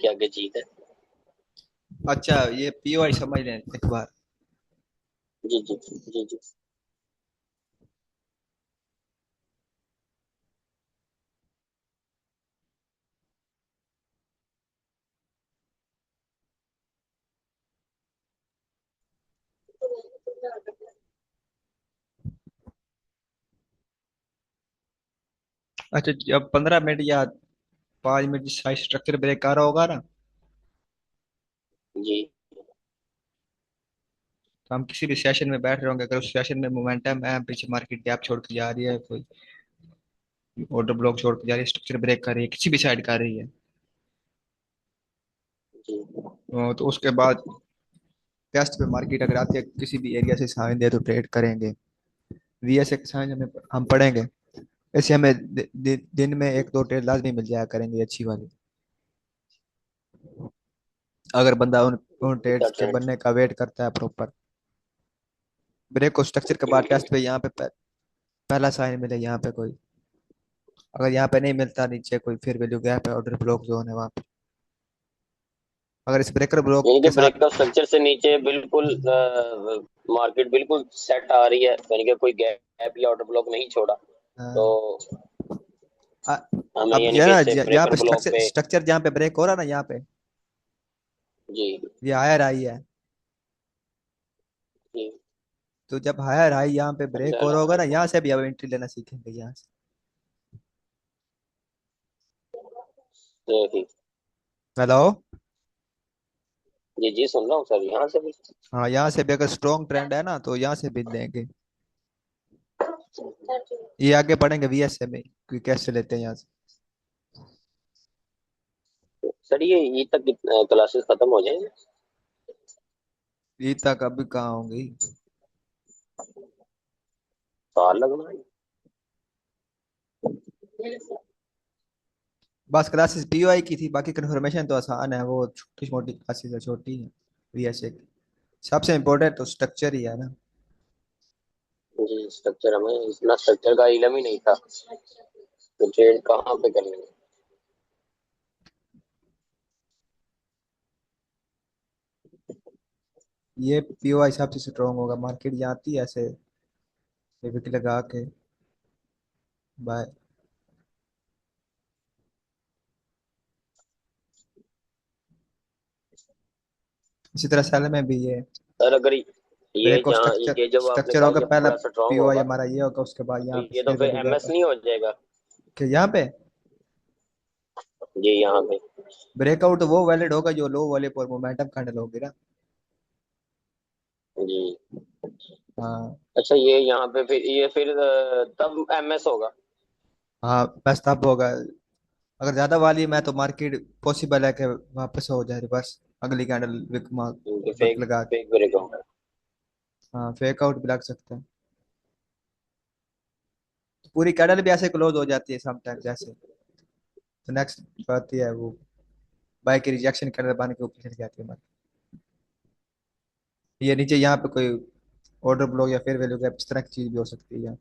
क्या क्या चीज है। अच्छा, ये पीओआई समझ लें एक बार। जी जी जी जी। अच्छा, जब 15 मिनट या 5 मिनट साइड स्ट्रक्चर ब्रेक आ रहा होगा ना, जी तो हम किसी भी सेशन में बैठ रहे होंगे, अगर उस सेशन में मोमेंटम है, पीछे मार्केट गैप छोड़ के जा रही है, कोई ऑर्डर ब्लॉक छोड़ के जा रही है, स्ट्रक्चर ब्रेक कर रही है, किसी भी साइड कर रही है, जी। तो उसके बाद टेस्ट पे मार्केट अगर आती है किसी भी एरिया से साइन दे तो ट्रेड करेंगे। वीएसए के साइन हमें हम पढ़ेंगे। ऐसे हमें दिन में एक दो ट्रेड लाजमी मिल जाया करेंगे अच्छी वाली, अगर बंदा उन कितना ट्रेड्स के ट्रेंड। बनने का वेट करता है प्रॉपर। ब्रेक और स्ट्रक्चर के बाद टेस्ट पे यहाँ पे पहला साइन मिले यहाँ पे कोई, अगर यहाँ पे नहीं मिलता नीचे कोई, फिर वैल्यू गैप है, ऑर्डर ब्लॉक जोन है वहाँ पे। अगर इस ब्रेकर ब्लॉक यानी कि के साथ ब्रेकअप स्ट्रक्चर से नीचे बिल्कुल मार्केट बिल्कुल सेट आ रही है, यानी कि कोई गैप या ऑर्डर ब्लॉक नहीं छोड़ा, तो अ, अ- हमें अब यानी ये कि ना इससे यहाँ ब्रेकर पे ब्लॉक स्ट्रक्चर पे। स्ट्रक्चर जहाँ पे ब्रेक हो रहा है ना, यहाँ पे जी ये हायर आई है। जी। तो जब हायर आई यहाँ पे ब्रेक और अंडर होगा ना, आई। यहाँ से भी अब एंट्री लेना सीखेंगे यहाँ से। सही। हेलो। जी जी, सुन रहा हूँ सर, यहाँ से भी। हाँ, यहाँ से भी अगर स्ट्रॉन्ग ट्रेंड है ना तो यहाँ से भी लेंगे। ये आगे पढ़ेंगे वीएसए में कि कैसे लेते हैं यहाँ से। सर ये तक क्लासेस खत्म हो जाएंगे। ई तक अभी कहाँ होंगी। साल लगना है। बस क्लासेस पीओआई की थी, बाकी कंफर्मेशन तो आसान है, वो छोटी मोटी क्लासेस है, छोटी है वीएसए की। सबसे इम्पोर्टेंट तो स्ट्रक्चर ही है ना। जी, स्ट्रक्चर हमें इतना स्ट्रक्चर का इलम ही नहीं था, तो ट्रेड कहाँ पे करनी है। ये पीओआई सबसे स्ट्रॉन्ग होगा, मार्केट जाती है ऐसे विक लगा के बाय। इसी तरह सेल में भी ये सर अगर ये ब्रेक और जहाँ स्ट्रक्चर ये जब आपने स्ट्रक्चर कहा होगा ये पहला, बड़ा स्ट्रांग पीओआई होगा, हमारा ये होगा, उसके बाद तो यहाँ पे ये तो फिर फिर वैल्यू गैप एमएस है नहीं हो जाएगा। कि यहाँ पे जी यहाँ पे। ब्रेकआउट वो वैलिड होगा जो लो वाले पर मोमेंटम कैंडल होगी ना। जी। हाँ। अच्छा, ये यहाँ पे फिर ये फिर तब एमएस होगा। हाँ, बस तब होगा। अगर ज्यादा वाली में तो मार्केट पॉसिबल है कि वापस हो जाए रिवर्स, अगली कैंडल विक मार्क क्योंकि विक फेक लगा के। फेक ब्रेक होगा। हाँ, फेक आउट भी लग सकता है। तो पूरी कैंडल भी ऐसे क्लोज हो जाती है समटाइम्स ऐसे, तो नेक्स्ट आती है वो बाय की रिजेक्शन कैंडल बन के ऊपर चली जाती है market। ये नीचे यहाँ पे कोई ऑर्डर ब्लॉक या फिर वैल्यू गैप इस तरह की चीज भी हो सकती है।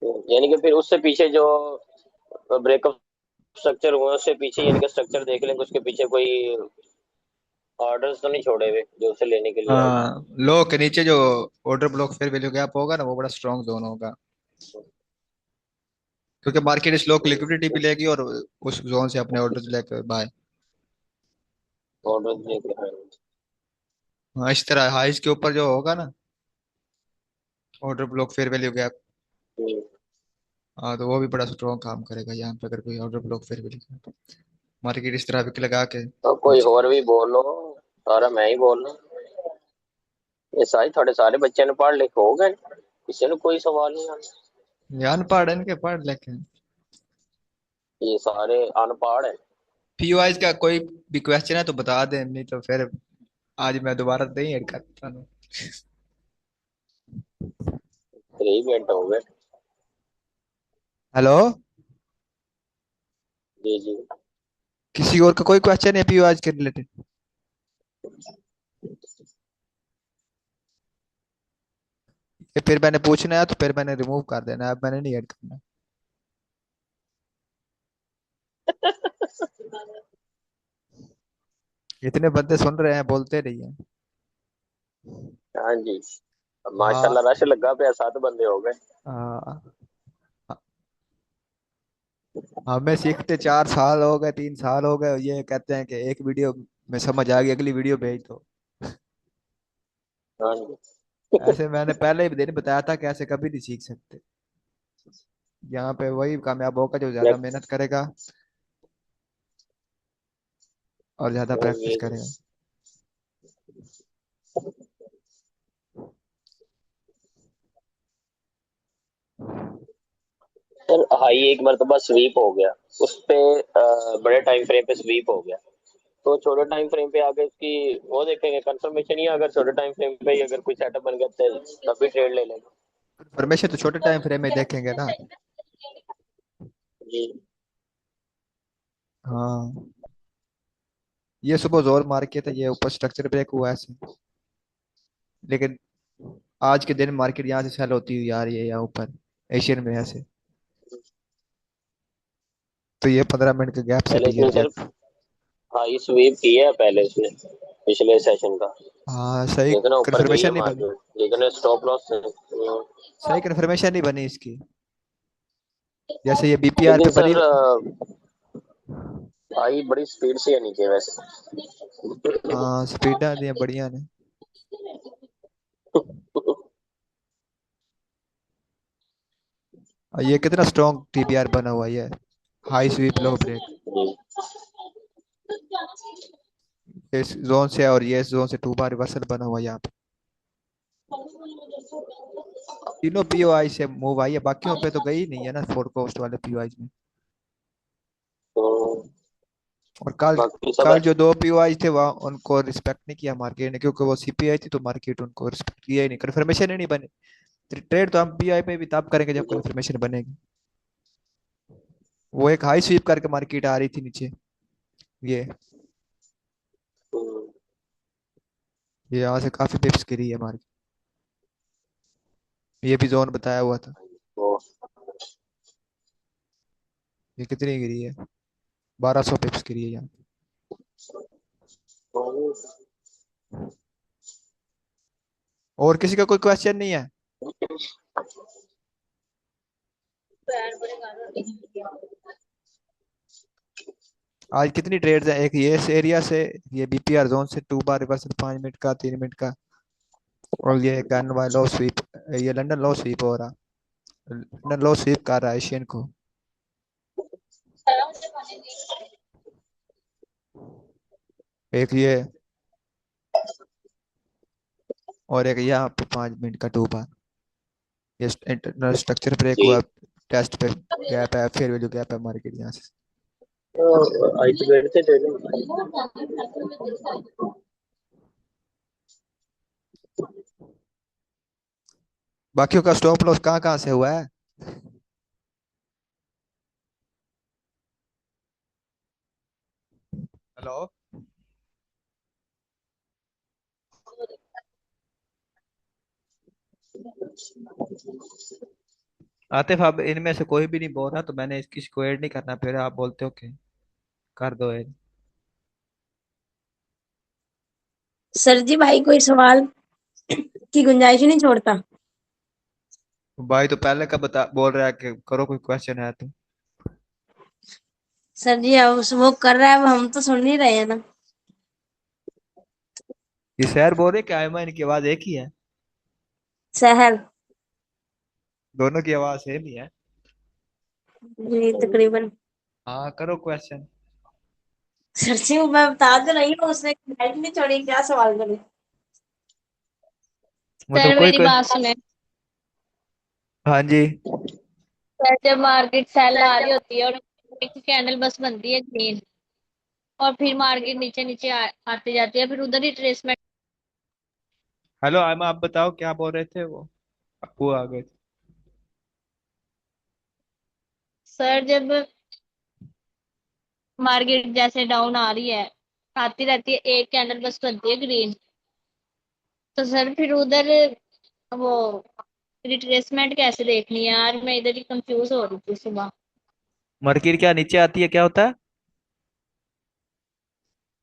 यानी कि फिर उससे पीछे जो ब्रेकअप स्ट्रक्चर हुआ उससे पीछे, यानी कि स्ट्रक्चर देख लेंगे उसके पीछे कोई ऑर्डर्स तो नहीं छोड़े हुए जो उसे लेने के लिए आए। हाँ, लो के नीचे जो ऑर्डर ब्लॉक फिर वैल्यू गैप होगा ना, वो बड़ा स्ट्रॉन्ग जोन होगा, क्योंकि मार्केट इस लो की लिक्विडिटी भी लेगी और उस जोन से अपने ऑर्डर लेकर बाय। ऑर्डर्स देख रहे हैं। हाँ, इस तरह हाइस के ऊपर जो होगा ना order block fair value gap, हाँ, तो वो भी बड़ा स्ट्रॉन्ग काम करेगा यहाँ पे, अगर कोई order block fair value gap market इस तरह विक लगा के तो कोई नीचे। और भी बोलो, सारा मैं ही बोल रहा हूँ। ये सारे थोड़े सारे बच्चे ने पढ़ लिखे हो गए, किसी ने कोई सवाल नहीं आना। ये अनपढ़ है, इनके पढ़ लेकिन ये सारे अनपढ़ है। पीओआई का कोई भी क्वेश्चन है तो बता दें, नहीं तो फिर आज मैं दोबारा नहीं ऐड करता हूँ। 3 मिनट हो गए। हेलो। जी जी। किसी और का कोई क्वेश्चन है पीओआई के रिलेटेड? ये फिर मैंने पूछना है तो फिर मैंने रिमूव कर देना है, अब मैंने नहीं ऐड करना। इतने बंदे सुन रहे हैं, बोलते नहीं है। हाँ जी। हाँ। माशाल्लाह रश लगा पे 7 बंदे हो गए। हाँ, हमें सीखते 4 साल हो गए, 3 साल हो गए, ये कहते हैं कि एक वीडियो में समझ आ गई, अगली वीडियो भेज दो। हाँ जी। ऐसे मैंने पहले ही दिन बताया था कि ऐसे कभी नहीं सीख सकते। यहाँ पे वही कामयाब होगा जो ज्यादा मेहनत करेगा और ज्यादा प्रैक्टिस ये करेगा। सर हाई एक मरतबा स्वीप हो गया उस पे, बड़े टाइम फ्रेम पे स्वीप हो गया, तो छोटे टाइम फ्रेम पे आगे उसकी वो देखेंगे कंफर्मेशन, ही अगर छोटे टाइम फ्रेम पे ही अगर कोई सेटअप बन गया तो तब भी ट्रेड ले लेंगे। कंफर्मेशन तो छोटे टाइम फ्रेम में देखेंगे ना। जी। हाँ, ये सुबह जोर मार के था, ये ऊपर स्ट्रक्चर ब्रेक हुआ है ऐसे। लेकिन आज के दिन मार्केट यहाँ से सेल होती हुई आ रही है, यहाँ ऊपर एशियन में ऐसे। तो ये 15 मिनट के गैप से पहले भी गिर इसने गया। सिर्फ हाई स्वीप किया है पहले इसने, पिछले सेशन का। हाँ, सही जितना ऊपर गई है कंफर्मेशन नहीं बनी। मार्केट, जितने स्टॉप लॉस थे सही कंफर्मेशन नहीं बनी इसकी। जैसे ये बीपीआर लेकिन पे बनी। सर हाई बड़ी स्पीड से है नीचे वैसे। हाँ, स्पीड दिया बढ़िया ने। और ये कितना स्ट्रॉन्ग टीबीआर बना हुआ है ये। हाई स्वीप लो ब्रेक। जी। इस जोन से और ये इस जोन से 2 बार रिवर्सल बना हुआ है यहाँ पे। तीनों पीओआई से मूव आई है, बाकियों पे तो गई नहीं है ना, फोर कोस्ट वाले पीओआई में। तो और कल बाकी सब कल जो 2 पीओआई थे वहाँ उनको रिस्पेक्ट नहीं किया मार्केट ने, क्योंकि वो सीपीआई थी, तो मार्केट उनको रिस्पेक्ट किया ही नहीं, कन्फर्मेशन ही नहीं बने। ट्रेड तो हम पीआई पे भी तब करेंगे जब जी। कन्फर्मेशन बनेगी। वो एक हाई स्वीप करके मार्केट आ रही थी नीचे। ये हम्म, ये यहाँ से काफी पिप्स गिरी है मार्केट। ये भी जोन बताया हुआ था। वो ये कितनी गिरी है? 1200 पिप्स गिरी है यहाँ। वो- और किसी का कोई क्वेश्चन नहीं है? आज कितनी ट्रेड्स है? एक ये इस एरिया से, ये बीपीआर जोन से 2 बार रिवर्सल, 5 मिनट का, 3 मिनट का। और ये गन वाला लो स्वीप, ये लंदन लो स्वीप हो रहा। लंदन लो स्वीप कर रहा है एशियन को। एक ये, और एक यहाँ पे 5 मिनट का 2 बार। ये इंटरनल स्ट्रक्चर ब्रेक जी। हुआ। टेस्ट पे गैप है, फिर वैल्यू गैप है मार्केट यहाँ से। आई तो बैठते थे ना। बाकियों का स्टॉप लॉस कहाँ कहाँ से हुआ है? हेलो। आतिफ, अब इनमें से कोई भी नहीं बोल रहा, तो मैंने इसकी इसको ऐड नहीं करना, फिर आप बोलते हो कि कर दो ऐड। सर जी भाई कोई सवाल की गुंजाइश ही नहीं छोड़ता। भाई तो पहले का बता बोल रहा है कि करो, कोई क्वेश्चन है तो। सर जी अब वो कर रहा है, अब हम तो सुन ही रहे हैं ना। ये शहर बोल रहे कि आयमा, इनकी आवाज एक ही है? सहर। दोनों की आवाज सेम ही है। जी तकरीबन। हाँ, करो क्वेश्चन। सर जी वो मैं बता तो रही हूँ, उसने गुंजाइश नहीं छोड़ी, क्या सवाल करें। मतलब सर कोई मेरी कोई। बात सुने। हाँ जी। सर जब मार्केट सेल आ रही होती है और एक कैंडल बस बनती है ग्रीन, और फिर मार्केट नीचे नीचे आती जाती है, फिर उधर ही ट्रेसमेंट। हेलो आयमा, आप बताओ क्या बोल रहे थे वो आ गए थे। सर जब मार्केट जैसे डाउन आ रही है, आती रहती है, एक कैंडल बस बनती है ग्रीन, तो सर फिर उधर वो रिट्रेसमेंट कैसे देखनी है यार, मैं इधर ही कंफ्यूज हो रही थी सुबह। मार्केट क्या नीचे आती है, क्या होता है?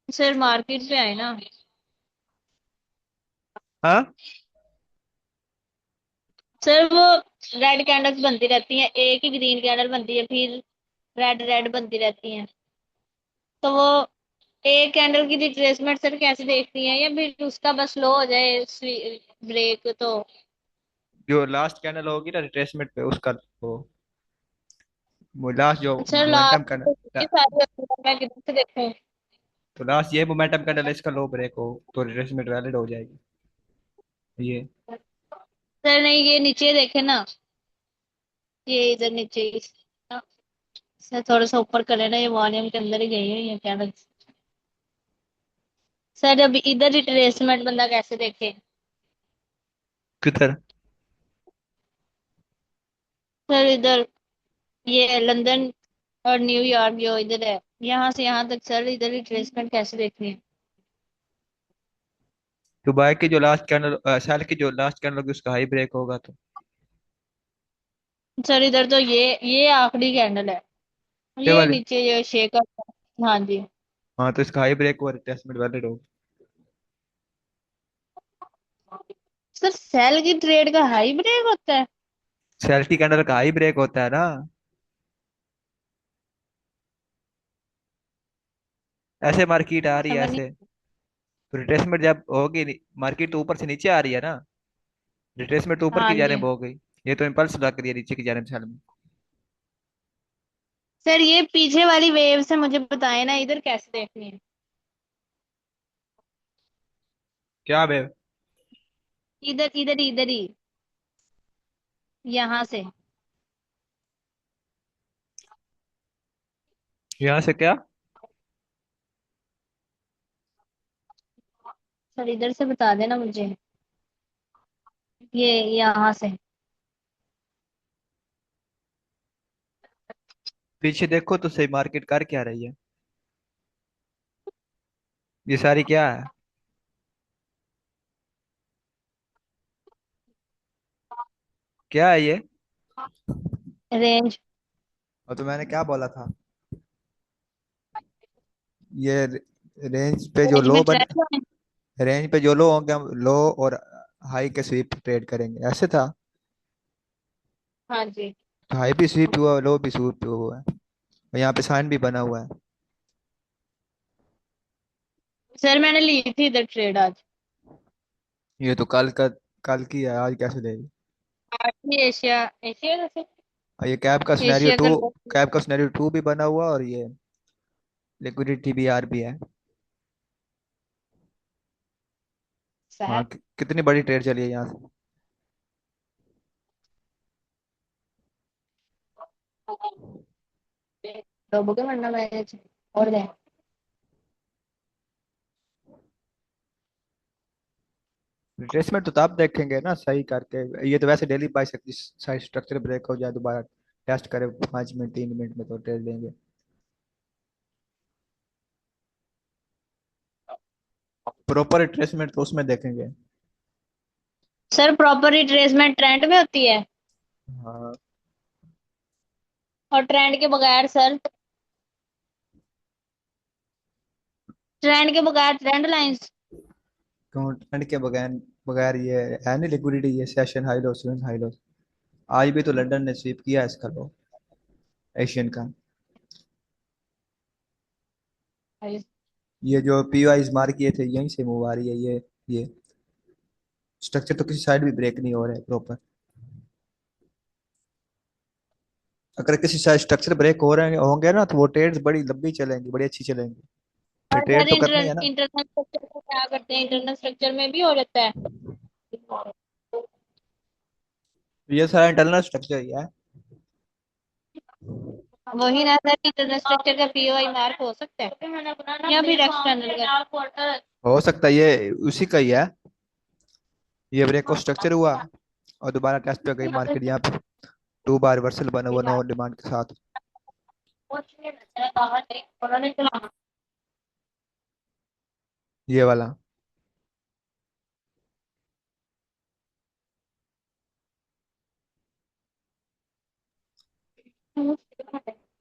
सर मार्केट पे आए ना। हाँ। सर वो रेड कैंडल्स बनती रहती हैं, एक ही ग्रीन कैंडल बनती है, फिर रेड रेड बनती रहती हैं। तो वो एक कैंडल की रिट्रेसमेंट सर कैसे देखती हैं, या फिर उसका बस लो हो जाए ब्रेक तो। जो लास्ट कैंडल होगी ना रिट्रेसमेंट पे उसका, वो लास्ट जो सर मोमेंटम लास्ट कैंडल, ये सारी मैं किधर से देखूं। तो लास्ट ये मोमेंटम कैंडल है, इसका लो ब्रेक हो तो रिट्रेसमेंट वैलिड हो जाएगी ये। सर नहीं, ये नीचे देखे ना, ये इधर नीचे सर थोड़ा सा ऊपर करे ना, ये वॉल्यूम के अंदर ही गई है ये कैंडल। सर अब इधर रिट्रेसमेंट बंदा कैसे देखे। किधर? सर इधर ये लंदन और न्यूयॉर्क जो इधर है, यहाँ से यहाँ तक सर इधर रिट्रेसमेंट कैसे देखनी है। दुबई की जो लास्ट कैंडल, साल की जो लास्ट कैंडल होगी उसका हाई ब्रेक होगा तो। सर इधर तो ये आखिरी कैंडल है, ये ये वाले। नीचे ये शेक। हाँ जी। हाँ तो इसका हाई ब्रेक हुआ, रिट्रेसमेंट वैलिड होगा। सर सेल की ट्रेड का हाई ब्रेक होता है। सेल की कैंडल का हाई ब्रेक होता है ना, ऐसे मार्केट आ रही है समझ नहीं। ऐसे। तो रिट्रेसमेंट जब होगी, मार्केट तो ऊपर से नीचे आ रही है ना, रिट्रेसमेंट तो ऊपर हाँ की जी। जानिब हो गई। ये तो इम्पल्स लग रही है नीचे की जानिब साल में। सर ये पीछे वाली वेव से मुझे बताए ना, इधर कैसे देखनी है। क्या बे? इधर इधर इधर ही, यहाँ से। यहाँ से क्या? सर इधर से बता देना मुझे, ये यहाँ से। पीछे देखो तो सही, मार्केट कर क्या रही है? ये सारी क्या है? क्या है ये? रेंज। और तो मैंने क्या बोला था? ये रेंज पे जो रेंज में लो बन, ट्रेंड है। रेंज पे जो लो होंगे हम लो और हाई के स्वीप ट्रेड करेंगे, ऐसे था। हाँ जी। तो हाई भी स्वीप हुआ, लो भी स्वीप हुआ है, और यहाँ पे साइन भी बना हुआ है। सर मैंने ली थी इधर ट्रेड आज। ये तो कल का, कल की है, आज कैसे देगी? आज भी एशिया एशिया से। और ये कैप का सिनेरियो एशिया टू, का कैप का सिनेरियो टू भी बना हुआ, और ये लिक्विडिटी भी आर भी है। हाँ सर कितनी बड़ी ट्रेड चली है यहाँ से? लोगों के वरना मैच और दे। रिट्रेसमेंट तो तब देखेंगे ना सही करके, ये तो वैसे डेली बाई सकती, साइड स्ट्रक्चर ब्रेक हो जाए दोबारा टेस्ट करे 5 मिनट 3 मिनट में तो ट्रेड देंगे। प्रॉपर रिट्रेसमेंट तो उसमें देखेंगे। सर प्रॉपर रिट्रेसमेंट ट्रेंड में होती है, हाँ। और ट्रेंड के बगैर सर, ट्रेंड के बगैर ट्रेंड लाइंस। क्यों ट्रेंड के बगैर? बगैर ये है नहीं लिक्विडिटी, ये session high low swing high low. आज भी तो लंदन ने स्वीप किया है इसका लो, एशियन का। ये जो पी वाईज मार किए थे यहीं से मूव आ रही है ये स्ट्रक्चर तो किसी साइड भी ब्रेक नहीं हो रहा है प्रॉपर। अगर किसी साइड स्ट्रक्चर ब्रेक हो रहे होंगे ना तो वो ट्रेड्स बड़ी लंबी चलेंगी, बड़ी अच्छी चलेंगी। फिर और ट्रेड सर तो करनी है ना। इंटरनल स्ट्रक्चर को क्या करते हैं, इंटरनल स्ट्रक्चर में भी हो जाता है। ये सारा इंटरनल स्ट्रक्चर ही है। वही ना सर, इंटरनल स्ट्रक्चर का पीओआई मार्क हो सकता है, या फिर एक्सटर्नल का। हो सकता है ये उसी का ही है। ये ब्रेक ऑफ स्ट्रक्चर हुआ और दोबारा टेस्ट पे गई मार्केट, यहाँ पे 2 बार रिवर्सल बना हुआ नो डिमांड के साथ। ये वाला,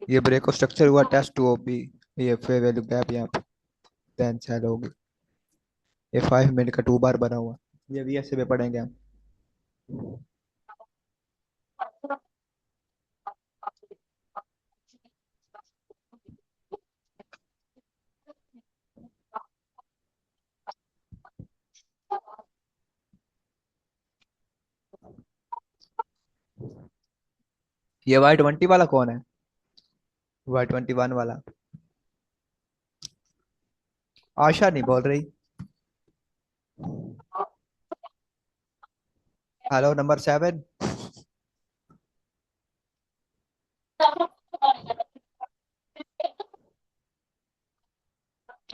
ये ब्रेक ऑफ स्ट्रक्चर हुआ टेस्ट टू भी, ये फेयर वैल्यू गैप यहाँ पे। 10 सेल होगी। ये 5 मिनट का 2 बार बना हुआ, ये VSA में पढ़ेंगे हम। ये Y20 वाला कौन है? Y21 वाला? आशा नहीं बोल रही। Hello number 7।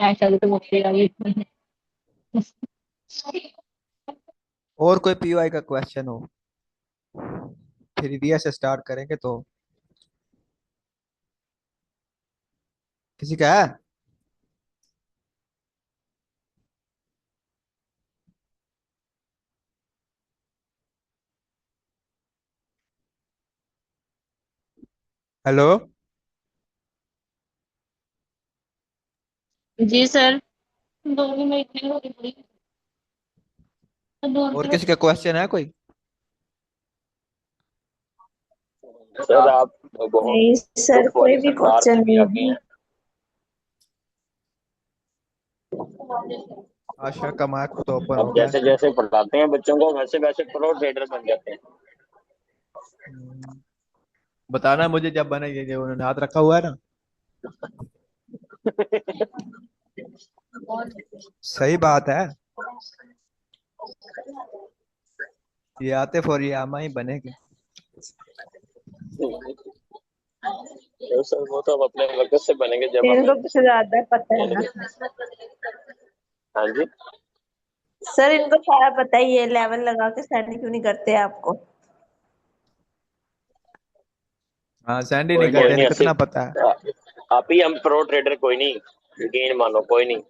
ऐसा तो मुझसे लगी। और कोई PY का क्वेश्चन हो फिर VSA स्टार्ट करेंगे तो। किसी का है? हेलो। जी सर। दोनों में इतनी हो गई। और किसी का क्वेश्चन है कोई? सर आप बहुत नहीं सर, दुख कोई वाली भी सरकार क्वेश्चन में भी नहीं आती है। हैं। आशा का माइक तो ओपन हो अब गया। जैसे जैसे पढ़ाते हैं बच्चों को वैसे वैसे प्रो ट्रेडर बन जाते हैं। हम्म, बताना मुझे जब बनेंगे, जो उन्होंने हाथ रखा हुआ है ना। सही बात है। ये आते फौरियामा ही बनेंगे। तो सर वो तो अब अपने वक्त से बनेंगे जब हमें। इनको कुछ ज्यादा पता है यानी ना। कि हाँ जी। सर इनको सारा पता ही है, लेवल लगा के सेंड क्यों नहीं करते आपको? हाँ सैंडी नहीं कोई नहीं कोई करते, नहीं इनको ऐसे कितना पता है। आप ही हम प्रो ट्रेडर कोई नहीं। यकीन मानो कोई नहीं।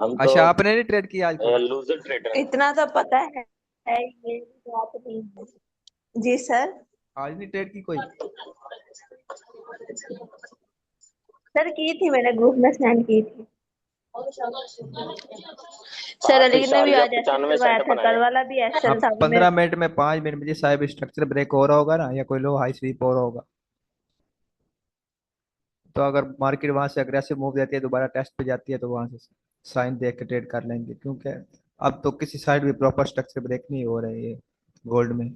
हम तो अच्छा आपने नहीं ट्रेड किया आज कोई? लूजर ट्रेडर हैं। इतना तो पता है, ये बात नहीं है। जी सर। आज नहीं ट्रेड की कोई? सर की थी, मैंने ग्रुप में सेंड की थी। सर आठ अली ने भी इशारिया आज ऐसे 95 करवाया सेट था, बनाए कल हैं। वाला भी हाँ एक्सेल था वो मेरे। 15 मिनट में 5 मिनट में जी साहब स्ट्रक्चर ब्रेक हो रहा होगा ना, या कोई लो हाई स्वीप हो रहा होगा। तो अगर मार्केट वहां से अग्रेसिव मूव देती है, दोबारा टेस्ट पे जाती है, तो वहां से साइन देख के ट्रेड कर लेंगे, क्योंकि अब तो किसी साइड भी प्रॉपर स्ट्रक्चर ब्रेक नहीं हो रही है गोल्ड में।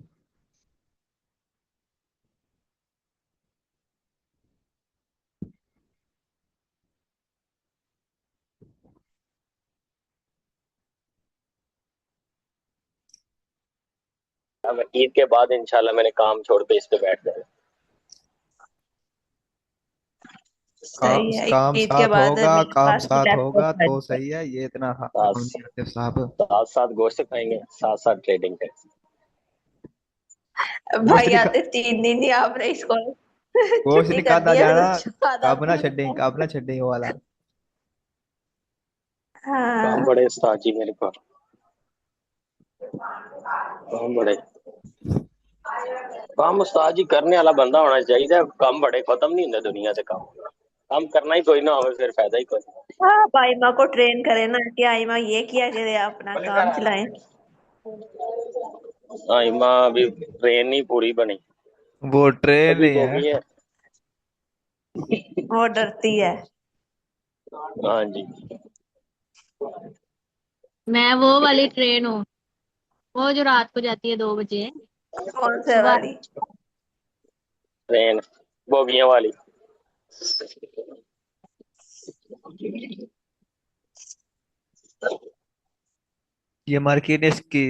अब ईद के बाद इंशाल्लाह मैंने काम छोड़ के इस पे बैठ जाना। काम सही है, काम ईद के साथ बाद होगा, मिडिल काम क्लास की साथ लैपटॉप होगा बैठ तो गए। सही है, ये इतना काम साथ नहीं आते साहब। साथ साथ गोश्त खाएंगे साथ साथ ट्रेडिंग करेंगे। गोश्त भाई नहीं खा, आते 3 दिन ही आपने इसको गोश्त छुट्टी नहीं कर खाता दी है, जाना। तो बाद कब आते ना हैं। छेड़ेंगे, कब ना छेड़ेंगे वो वाला। काम हाँ। बड़े उस्ताद जी मेरे पास। काम बड़े काम उस्ताद जी करने वाला बंदा होना चाहिए। काम बड़े खत्म नहीं होंगे दुनिया से काम करना ही कोई ना हो फिर फायदा ही कोई। हाँ, आइमा को ट्रेन करे ना कि आइमा ये किया करे, अपना काम चलाए। हाँ इमा अभी ट्रेन नहीं पूरी बनी। वो ट्रेन अभी ही है। गोगी है। वो डरती है। हाँ जी। मैं वो वाली ट्रेन हूँ, वो जो रात को जाती है 2 बजे। कौन से सुबह वाली? ट्रेन बोगियां वाली। ये मार्केट की